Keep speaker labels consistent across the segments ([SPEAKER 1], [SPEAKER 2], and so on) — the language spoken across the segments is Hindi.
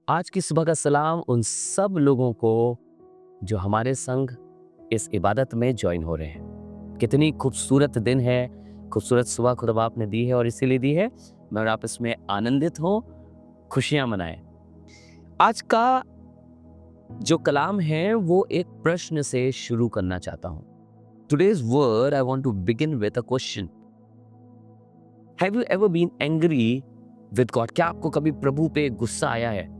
[SPEAKER 1] आज की सुबह का सलाम उन सब लोगों को जो हमारे संग इस इबादत में ज्वाइन हो रहे हैं। कितनी खूबसूरत दिन है, खूबसूरत सुबह खुदा आपने दी है और इसीलिए दी है मैं और आप इसमें आनंदित हो, खुशियां मनाएं। आज का जो कलाम है वो एक प्रश्न से शुरू करना चाहता हूं। Today's word I want to begin with a question. Have you ever been angry with God? क्या आपको कभी प्रभु पे गुस्सा आया है?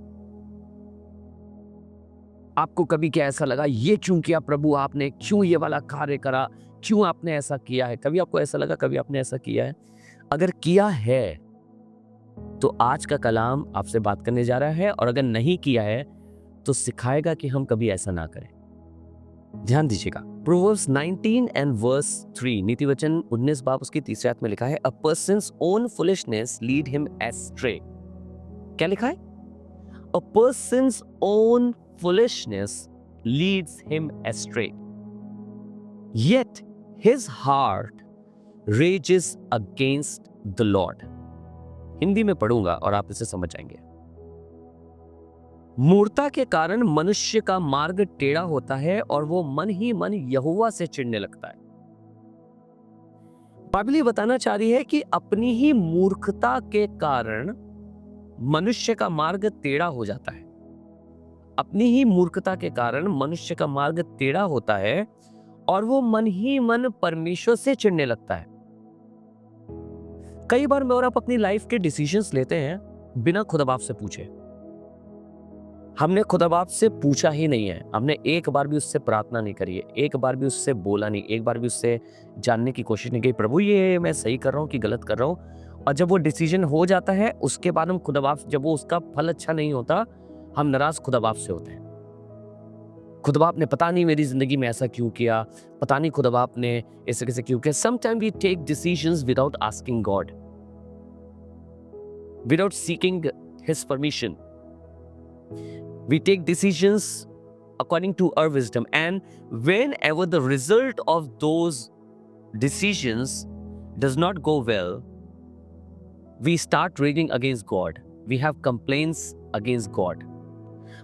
[SPEAKER 1] आपको कभी क्या ऐसा लगा, ये क्यों किया प्रभु आपने, क्यों ये वाला कार्य करा, क्यों आपने ऐसा किया है? कभी आपको ऐसा लगा, कभी आपने ऐसा किया है? अगर किया है तो आज का कलाम आपसे बात करने जा रहा है, और अगर नहीं किया है तो सिखाएगा कि हम कभी ऐसा ना करें। ध्यान दीजिएगा, प्रोवर्ब्स 19 एंड वर्स 3, नीति वचन 19 बाब उसकी तीसरे आयत में लिखा है, a person's own foolishness lead him astray. क्या लिखा है? A person's own foolishness leads him astray, yet his heart rages against the Lord. Hindi में पढ़ूंगा और आप इसे समझ जाएंगे। मूर्खता के कारण मनुष्य का मार्ग टेढ़ा होता है और वो मन ही मन यहोवा से चिढ़ने लगता है। बाइबल ये बताना चाह रही है कि अपनी ही मूर्खता के कारण मनुष्य का मार्ग टेढ़ा हो जाता है। अपनी ही मूर्खता के कारण मनुष्य का मार्ग टेढ़ा होता है और वो मन ही मन परमेश्वर से चिढ़ने लगता है। कई बार मैं और आप अपनी लाइफ के डिसीजंस लेते हैं बिना खुदा बाप से पूछे। हमने खुदा बाप से पूछा ही नहीं है, हमने एक बार भी उससे प्रार्थना नहीं करी है, एक बार भी उससे बोला नहीं, एक बार भी उससे जानने की कोशिश नहीं की, प्रभु ये मैं सही कर रहा हूँ कि गलत कर रहा हूँ। और जब वो डिसीजन हो जाता है उसके बाद हम खुदा बाप, जब वो उसका फल अच्छा नहीं होता, हम नाराज खुदा बाप से होते हैं। खुदा बाप ने पता नहीं मेरी जिंदगी में ऐसा क्यों किया, पता नहीं खुदा बाप ने ऐसे कैसे क्यों किया। Sometime we take decisions without asking God, without seeking his permission. We take decisions according to our wisdom, and whenever the result of those decisions does not go well, we start raging against God. We have complaints against God.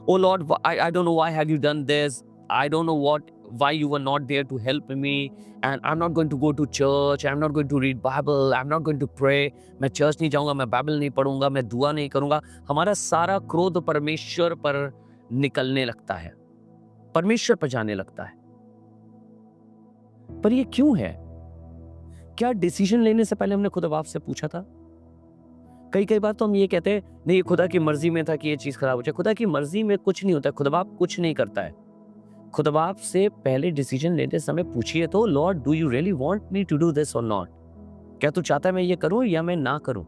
[SPEAKER 1] Oh Lord, I don't know why have you done this. I don't know why you were not there to help me, and I'm not going to go to church. I'm not going to read Bible. I'm not going to pray. मैं चर्च नहीं जाऊंगा, मैं बाइबल नहीं पढ़ूंगा, मैं दुआ नहीं करूंगा। हमारा सारा क्रोध परमेश्वर पर निकलने लगता है, परमेश्वर पर जाने लगता है। पर ये क्यों है? क्या डिसीजन लेने से पहले हमने खुदा बाप से पूछा था? कई बार तो हम ये कहते हैं, नहीं ये खुदा की मर्जी में था कि ये चीज खराब हो जाए। खुदा की मर्जी में कुछ नहीं होता, खुदा बाप कुछ नहीं करता है। खुदा बाप से पहले डिसीजन लेते समय पूछिए तो, Lord do you really want me to do this और नॉट? क्या तू चाहता है मैं ये करूं या मैं ना करूं?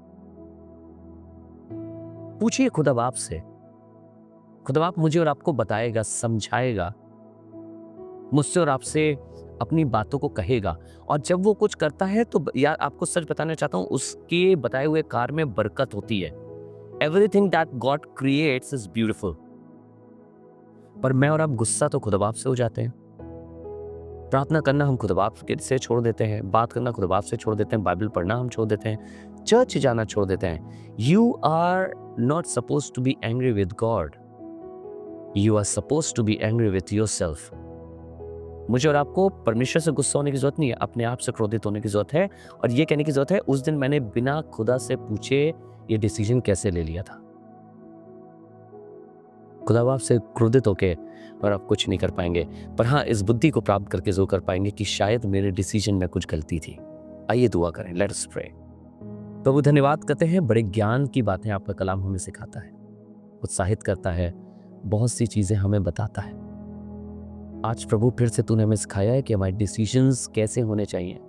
[SPEAKER 1] पूछिए खुदा बाप से। खुदा बाप मुझे और आपको बताएगा, समझाएगा, मुझसे और आपसे अपनी बातों को कहेगा। और जब वो कुछ करता है तो यार आपको सच बताना चाहता हूं, उसके बताए हुए कार्य में बरकत होती है। Everything that God creates is beautiful. पर मैं और आप गुस्सा तो खुदा बाप से हो जाते हैं। प्रार्थना करना हम खुदा बाप से छोड़ देते हैं, बात करना खुदा बाप से छोड़ देते हैं, बाइबल पढ़ना हम छोड़ देते हैं, चर्च जाना छोड़ देते हैं। You are not suppose to be angry with God, you are suppose to be angry with yourself. मुझे और आपको परमेश्वर से गुस्सा होने की जरूरत नहीं है, अपने आप से क्रोधित होने की जरूरत है, और ये कहने की जरूरत है, उस दिन मैंने बिना खुदा से पूछे ये डिसीजन कैसे ले लिया था। खुदा बाप से क्रोधित होके और आप कुछ नहीं कर पाएंगे, पर हाँ इस बुद्धि को प्राप्त करके जो कर पाएंगे कि शायद मेरे डिसीजन में कुछ गलती थी। आइए दुआ करें, लेट अस प्रे। प्रभु धन्यवाद करते हैं, बड़े ज्ञान की बातें आपका कलाम हमें सिखाता है, उत्साहित करता है, बहुत सी चीजें हमें बताता है। आज प्रभु फिर से तूने हमें सिखाया है कि हमारे डिसीजंस कैसे होने चाहिए।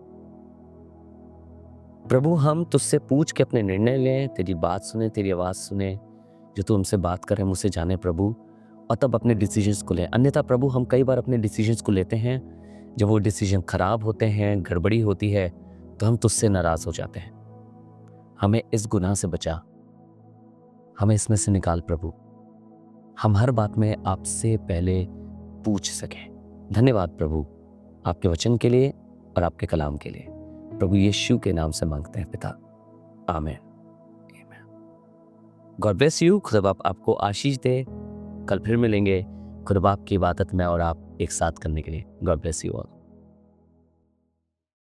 [SPEAKER 1] प्रभु हम तुझसे पूछ के अपने निर्णय लें, तेरी बात सुने, तेरी आवाज सुने, जो तू हमसे बात करे मुझसे जाने प्रभु, और तब अपने डिसीजंस को लें। अन्यथा प्रभु हम कई बार अपने डिसीजंस को लेते हैं, जब वो डिसीजन खराब होते हैं, गड़बड़ी होती है, तो हम तुझसे नाराज हो जाते हैं। हमें इस गुनाह से बचा, हमें इसमें से निकाल प्रभु, हम हर बात में आपसे पहले पूछ सकें। धन्यवाद प्रभु आपके वचन के लिए और आपके कलाम के लिए। प्रभु यीशु के नाम से मांगते हैं पिता, आमीन। God bless you. खुदा बाप आपको आशीष दे। कल फिर मिलेंगे खुदा बाप की इबादत में और आप एक साथ करने के लिए। God bless you all.